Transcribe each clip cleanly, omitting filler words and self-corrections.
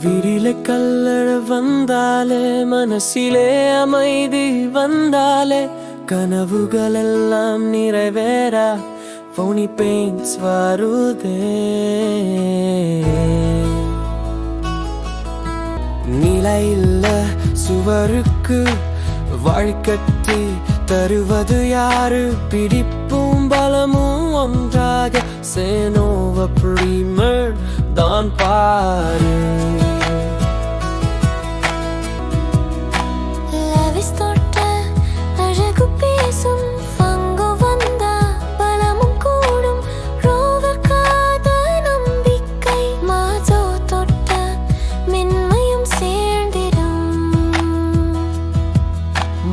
விரில கல்லழ வந்தாலே மனசிலே அமைதி வந்தாலே கனவுகளெல்லாம் நிறைவேறா phony pains வருதே நிலையில்ல சுவருக்கு வழிகட்டி தருவது யாரு பிடிப்பும் பலமும் ஒன்றாக சேனோவ பிரீமர் தான் பாரு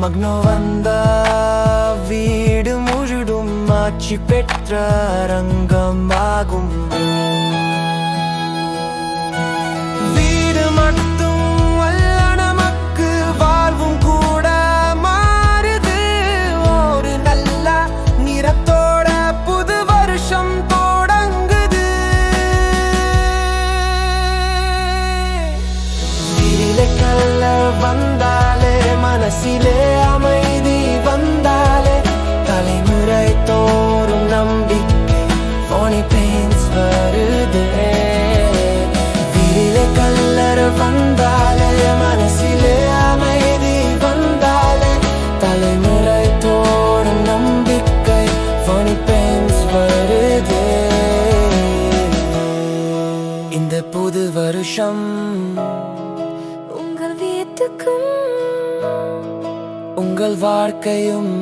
மக்னோ வந்த வீடு முழுதும் ஆட்சி பெற்ற ரங்கமாகும் வீடு மட்டும் அல்ல நமக்கு வாழ்வும் கூட மாறுது ஒரு நல்ல நிறத்தோட புது வருஷம் தொடங்குது வீரில கல்ல வந்தாலே மனசிலே அமைதி வந்தாலே தலைமுறை தோறும் நம்பிக்கை phony pains வருதே வீரிலே கல்லற வந்தாலே மனசிலே அமைதி வந்தாலே தலைமுறை தோறும் நம்பிக்கை phony pains வருதே இந்த புது வருஷம் உங்கள் வீட்டுக்கும் உங்கள் வாழ்க்கையும்